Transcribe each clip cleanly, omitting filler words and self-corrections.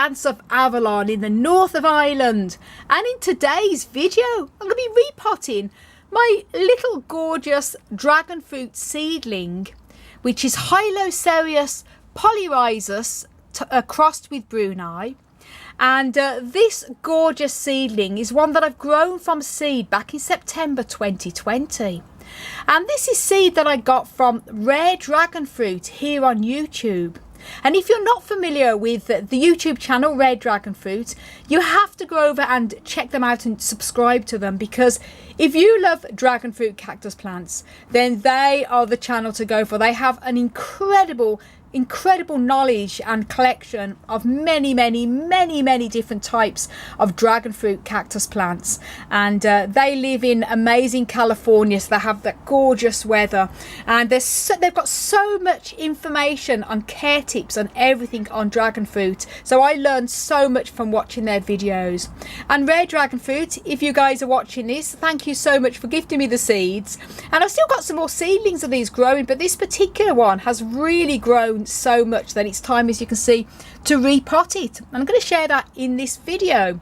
plants of Avalon in the north of Ireland, and in today's video I'm going to be repotting my little gorgeous dragon fruit seedling, which is Hylocereus Polyrhizus crossed with Bruni. And this gorgeous seedling is one that I've grown from seed back in September 2020. And this is seed that I got from Rare Dragon Fruit here on YouTube. And if you're not familiar with the YouTube channel Rare Dragon Fruit, you have to go over and check them out and subscribe to them, because if you love dragon fruit cactus plants, then they are the channel to go for. They have an incredible knowledge and collection of many different types of dragon fruit cactus plants, and they live in amazing California, so they have that gorgeous weather, and they've got so much information on care tips and everything on dragon fruit. So I learned so much from watching their videos. And Rare Dragon Fruit, if you guys are watching this, thank you so much for gifting me the seeds, and I've still got some more seedlings of these growing, but this particular one has really grown so much that it's time, as you can see, to repot it. I'm going to share that in this video.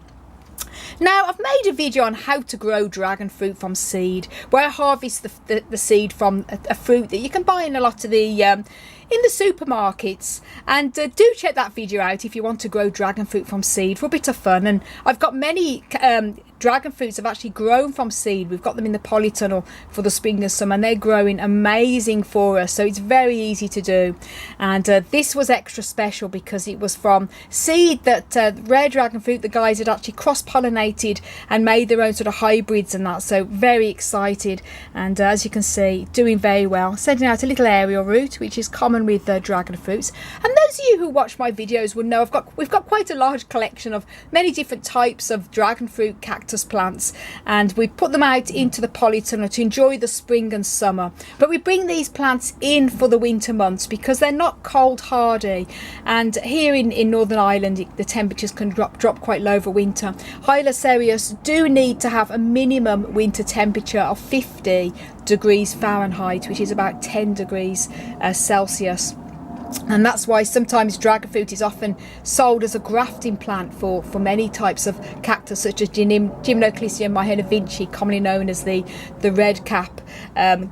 Now, I've made a video on how to grow dragon fruit from seed, where I harvest the seed from a fruit that you can buy in a lot of the in the supermarkets, and do check that video out if you want to grow dragon fruit from seed for a bit of fun. And I've got many dragon fruits have actually grown from seed. We've got them in the polytunnel for the spring and summer, and they're growing amazing for us, so it's very easy to do. And this was extra special because it was from seed that Rare Dragon Fruit, the guys had actually cross-pollinated and made their own sort of hybrids and that, so very excited. And as you can see, doing very well, sending out a little aerial root, which is common with dragon fruits. And those of you who watch my videos will know we've got quite a large collection of many different types of dragon fruit cactus plants, and we put them out into the polytunnel to enjoy the spring and summer. But we bring these plants in for the winter months because they're not cold hardy, and here in Northern Ireland the temperatures can drop quite low over winter. Hylocereus do need to have a minimum winter temperature of 50 degrees Fahrenheit, which is about 10 degrees Celsius. And that's why sometimes dragon fruit is often sold as a grafting plant for many types of cactus, such as Gymnoclisium mahenovinci, commonly known as the red cap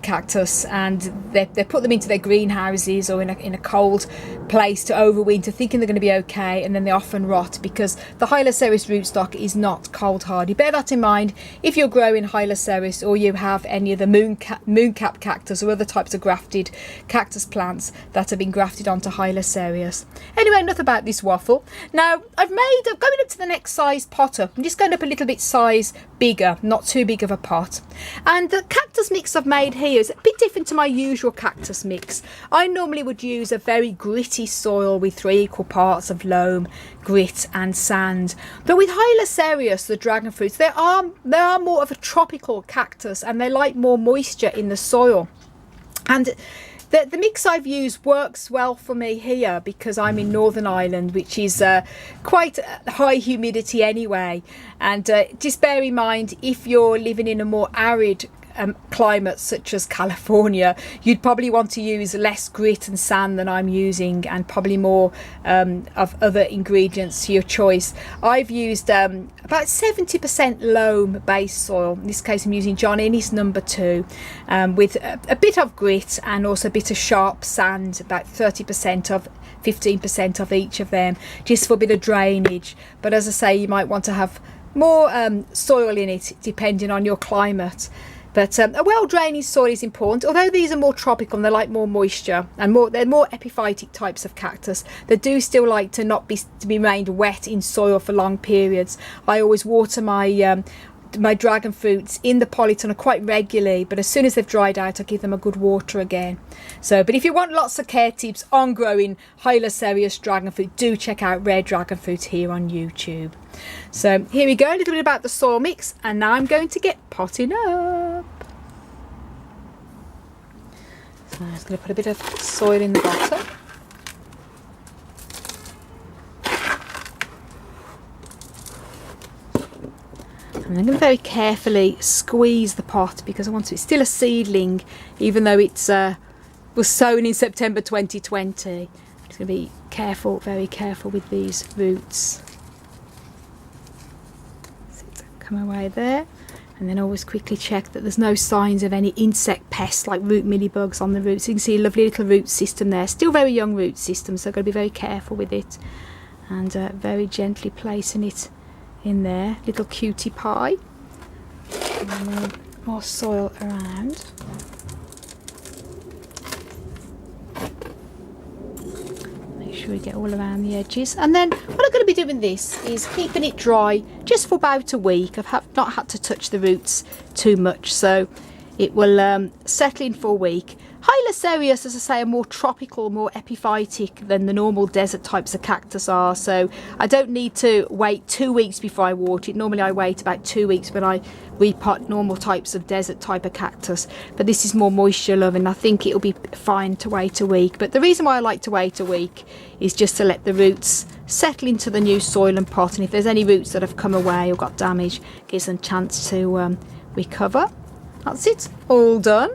cactus. And they put them into their greenhouses or in a cold place to overwinter, thinking they're going to be okay, and then they often rot because the Hylocereus rootstock is not cold hardy. Bear that in mind if you're growing Hylocereus, or you have any of the mooncap cactus or other types of grafted cactus plants that have been grafted onto Hylocereus. Anyway, enough about this waffle. Now I'm going up to the next size pot up. I'm just going up a little bit size bigger, not too big of a pot. And the cactus mix I've made here is a bit different to my usual cactus mix. I normally would use a very gritty soil with 3 equal parts of loam, grit and sand. But with Hylocereus, the dragon fruits, they are more of a tropical cactus, and they like more moisture in the soil. And the mix I've used works well for me here because I'm in Northern Ireland, which is quite high humidity anyway. And just bear in mind, if you're living in a more arid climate such as California, you'd probably want to use less grit and sand than I'm using, and probably more of other ingredients to your choice. I've used about 70% loam based soil. In this case I'm using John Innes number 2, with a bit of grit and also a bit of sharp sand, about 15% of each of them, just for a bit of drainage. But as I say, you might want to have more soil in it depending on your climate. But a well-draining soil is important. Although these are more tropical and they like more moisture, and they're more epiphytic types of cactus, they do still like to be remained wet in soil for long periods. I always water my dragon fruits in the polytunnel quite regularly, but as soon as they've dried out I give them a good water again. So, but if you want lots of care tips on growing Hylocereus dragon fruit, do check out Rare Dragon Fruit here on YouTube. So here we go, a little bit about the soil mix, and now I'm going to get potting up. So I'm just going to put a bit of soil in the bottom. And I'm going to very carefully squeeze the pot because I want to. It's still a seedling, even though it's was sown in September 2020. I'm just to be careful, very careful with these roots. Come away there, and then always quickly check that there's no signs of any insect pests like root mealybugs on the roots. So you can see a lovely little root system there, still very young root system, so I've got to be very careful with it, and very gently placing it in there, little cutie pie, and then more soil around. We get all around the edges, and then what I'm going to be doing this is keeping it dry just for about a week. I've not had to touch the roots too much, so it will settle in for a week. Hylocereus, as I say, are more tropical, more epiphytic than the normal desert types of cactus are, so I don't need to wait 2 weeks before I water it. Normally I wait about 2 weeks when I repot normal types of desert type of cactus, but this is more moisture loving. I think it'll be fine to wait a week, but the reason why I like to wait a week is just to let the roots settle into the new soil and pot, and if there's any roots that have come away or got damaged, gives them a chance to recover. That's it, all done.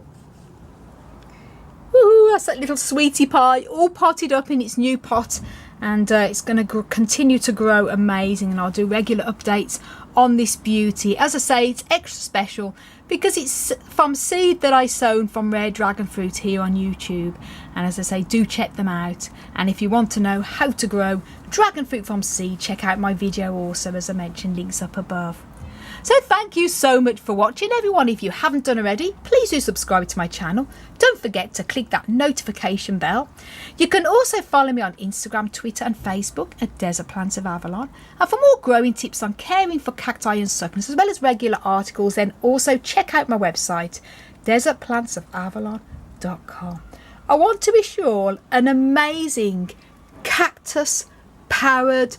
Woohoo, that's that little sweetie pie all potted up in its new pot, and it's going to continue to grow amazing, and I'll do regular updates on this beauty. As I say, it's extra special because it's from seed that I sown from rare dragon fruit here on YouTube, and as I say, do check them out. And if you want to know how to grow dragon fruit from seed, check out my video also, as I mentioned, links up above. So thank you so much for watching, everyone. If you haven't done already, please do subscribe to my channel. Don't forget to click that notification bell. You can also follow me on Instagram, Twitter and Facebook at Desert Plants of Avalon. And for more growing tips on caring for cacti and succulents, as well as regular articles, then also check out my website, desertplantsofAvalon.com. I want to wish you all an amazing cactus powered